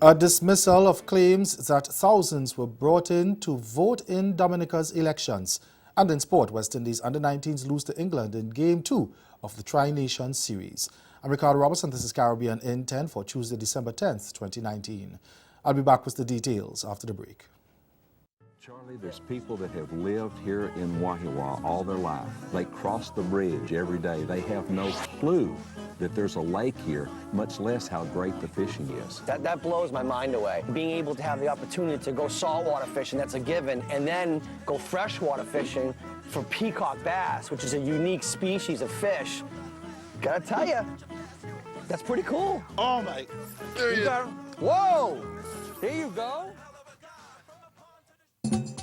A dismissal of claims that thousands were brought in to vote in Dominica's elections. And in sport, West Indies under-19s lose to England in Game 2 of the Tri-Nations Series. I'm Ricardo Robertson. This is Caribbean in 10 for Tuesday, December 10th, 2019. I'll be back with the details after the break. Charlie, there's people that have lived here in Wahiawa all their life. They cross the bridge every day. They have no clue that there's a lake here, much less how great the fishing is. That blows my mind away. Being able to have the opportunity to go saltwater fishing, that's a given, and then go freshwater fishing for peacock bass, which is a unique species of fish. Gotta tell you, that's pretty cool. Oh my, there you go. Whoa, there you go.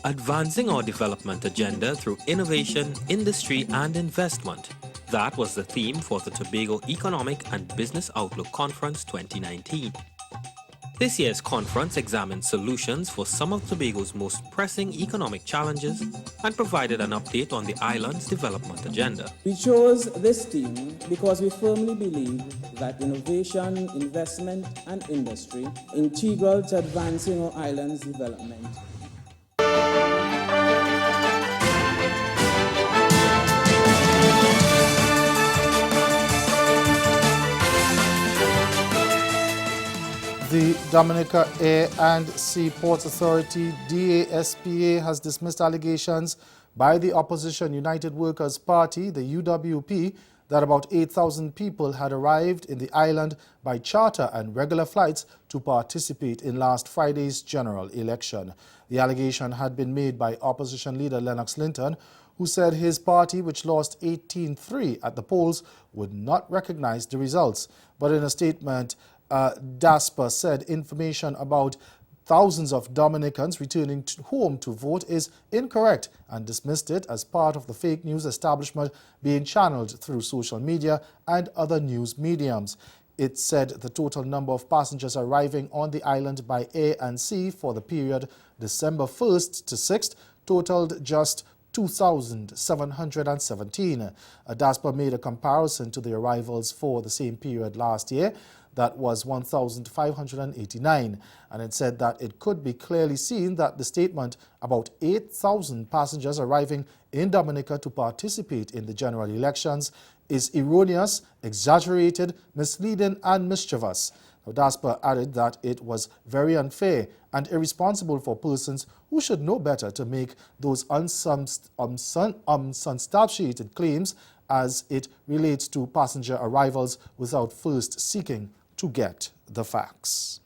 Advancing our development agenda through innovation, industry, and investment. That was the theme for the Tobago Economic and Business Outlook Conference 2019. This year's conference examined solutions for some of Tobago's most pressing economic challenges and provided an update on the island's development agenda. We chose this theme because we firmly believe that innovation, investment, and industry are integral to advancing our island's development. The Dominica Air and Seaports Authority, DASPA, has dismissed allegations by the opposition United Workers' Party, the UWP, that about 8,000 people had arrived in the island by charter and regular flights to participate in last Friday's general election. The allegation had been made by opposition leader Lennox Linton, who said his party, which lost 18-3 at the polls, would not recognize the results. But in a statement, DASPA said information about thousands of Dominicans returning home to vote is incorrect and dismissed it as part of the fake news establishment being channeled through social media and other news mediums. It said the total number of passengers arriving on the island by air and sea for the period December 1st to 6th totaled just 2,717. DASPA made a comparison to the arrivals for the same period last year. That was 1,589, and it said that it could be clearly seen that the statement about 8,000 passengers arriving in Dominica to participate in the general elections is erroneous, exaggerated, misleading, and mischievous. Now, DASPA added that it was very unfair and irresponsible for persons who should know better to make those unsubstantiated claims as it relates to passenger arrivals without first seeking to get the facts.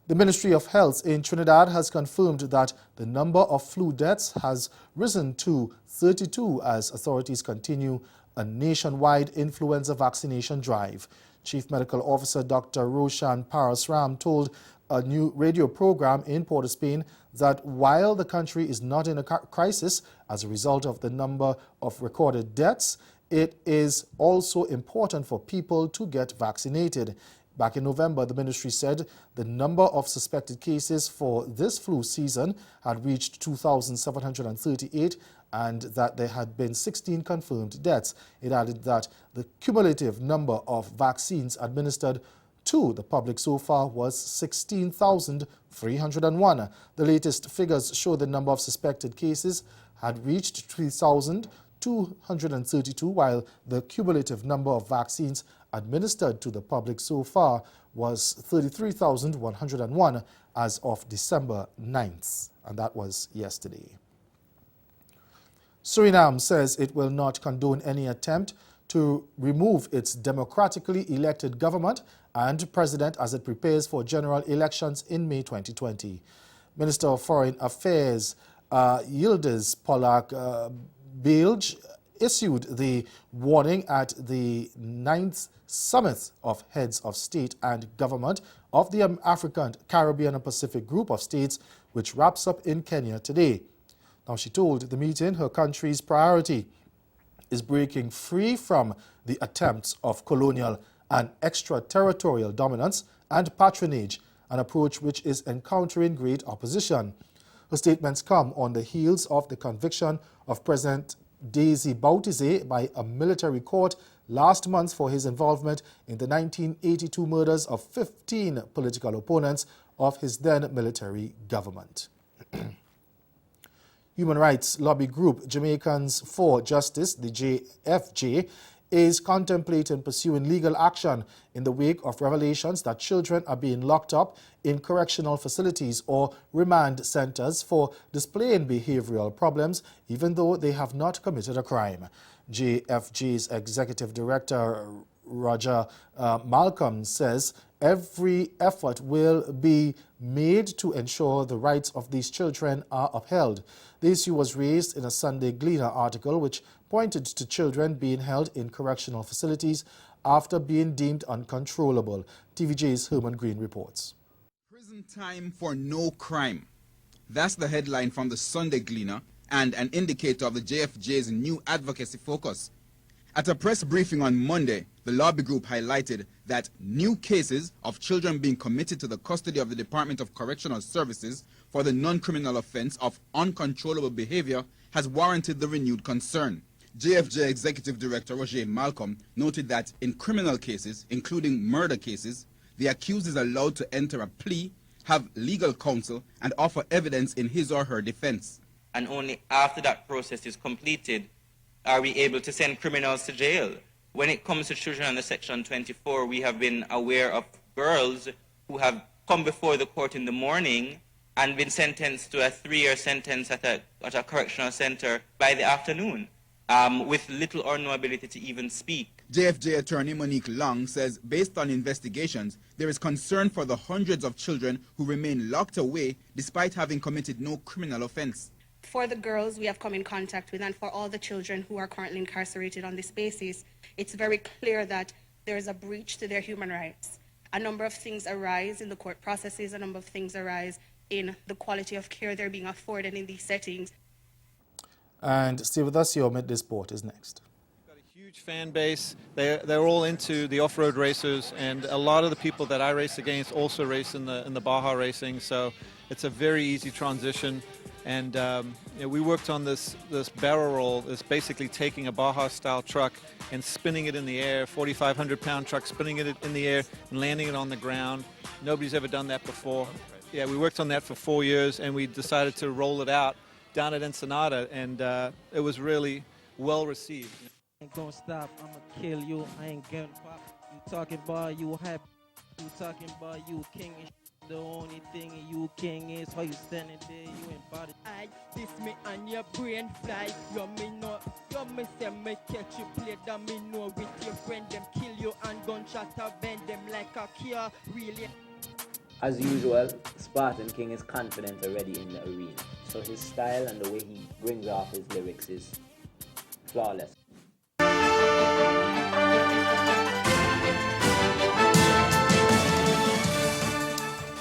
The Ministry of Health in Trinidad has confirmed that the number of flu deaths has risen to 32 as authorities continue a nationwide influenza vaccination drive. Chief Medical Officer Dr. Roshan Parasram told a new radio program in Port of Spain that while the country is not in a crisis as a result of the number of recorded deaths, it is also important for people to get vaccinated. Back in November, the ministry said the number of suspected cases for this flu season had reached 2,738 and that there had been 16 confirmed deaths. It added that the cumulative number of vaccines administered to the public so far was 16,301. The latest figures show the number of suspected cases had reached 3,232, while the cumulative number of vaccines administered to the public so far was 33,101 as of December 9th, and that was yesterday. Suriname says it will not condone any attempt to remove its democratically elected government and president as it prepares for general elections in May 2020. Minister of Foreign Affairs Yildiz Polak Bilge issued the warning at the 9th Summit of Heads of State and Government of the African, Caribbean and Pacific Group of States, which wraps up in Kenya today. Now, she told the meeting her country's priority is breaking free from the attempts of colonial and extraterritorial dominance and patronage, an approach which is encountering great opposition. Her statements come on the heels of the conviction of President Daisy Bautizé by a military court last month for his involvement in the 1982 murders of 15 political opponents of his then military government. Human rights lobby group Jamaicans for Justice, the JFJ, is contemplating pursuing legal action in the wake of revelations that children are being locked up in correctional facilities or remand centers for displaying behavioral problems even though they have not committed a crime. JFJ's executive director Roger Malcolm says every effort will be made to ensure the rights of these children are upheld. The issue was raised in a Sunday Gleaner article which pointed to children being held in correctional facilities after being deemed uncontrollable. TVJ's Herman Green reports. Prison time for no crime. That's the headline from the Sunday Gleaner and an indicator of the JFJ's new advocacy focus. At a press briefing on Monday, the lobby group highlighted that new cases of children being committed to the custody of the Department of Correctional Services for the non-criminal offense of uncontrollable behavior has warranted the renewed concern. JFJ Executive Director Roger Malcolm noted that in criminal cases, including murder cases, the accused is allowed to enter a plea, have legal counsel, and offer evidence in his or her defense. And only after that process is completed are we able to send criminals to jail. When it comes to children under Section 24, we have been aware of girls who have come before the court in the morning and been sentenced to a 3-year sentence at a correctional center by the afternoon, with little or no ability to even speak. JFJ attorney Monique Long says based on investigations, there is concern for the hundreds of children who remain locked away despite having committed no criminal offense. For the girls we have come in contact with and for all the children who are currently incarcerated on this basis, it's very clear that there is a breach to their human rights. A number of things arise in the court processes, a number of things arise in the quality of care they're being afforded in these settings. And stay with us, your Midday Sport is next. We've got a huge fan base. They're all into the off-road racers, and a lot of the people that I race against also race in the Baja racing, so it's a very easy transition. And we worked on this barrel roll. It's basically taking a Baja-style truck and spinning it in the air, 4,500-pound truck, spinning it in the air and landing it on the ground. Nobody's ever done that before. Yeah, we worked on that for 4 years, and we decided to roll it out down at Ensenada, and it was really well received. I ain't gonna stop, I'ma kill you, I ain't gonna pop. You talking about you happy, you talking about you king and the only thing you king is how you standing there, you ain't body. I this me and your brain fly, you me know, you me say me catch you play that me know with your friend, them kill you and gunshot or bend them like a cure, really. As usual, Spartan King is confident already in the arena, so his style and the way he brings off his lyrics is flawless.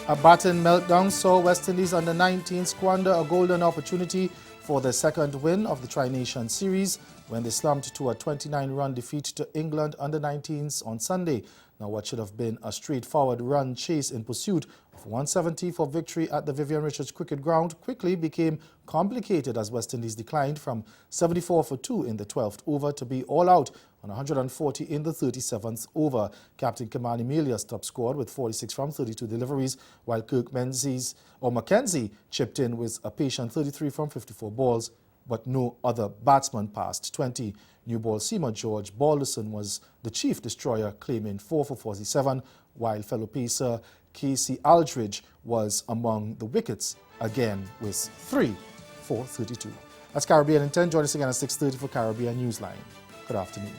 A batting meltdown saw West Indies under-19 squander a golden opportunity for their second win of the Tri-Nation Series when they slumped to a 29-run defeat to England under-19s on Sunday. Now, what should have been a straightforward run chase in pursuit of 170 for victory at the Vivian Richards Cricket Ground quickly became complicated as West Indies declined from 74 for 2 in the 12th over to be all out on 140 in the 37th over. Captain Kamani Melius top scored with 46 from 32 deliveries, while Kirk Mackenzie chipped in with a patient 33 from 54 balls, but no other batsman passed 20. New ball seamer George Balderson was the chief destroyer, claiming 4 for 47, while fellow pacer Casey Aldridge was among the wickets, again with 3 for 32. That's Caribbean in 10. Join us again at 6:30 for Caribbean Newsline. Good afternoon.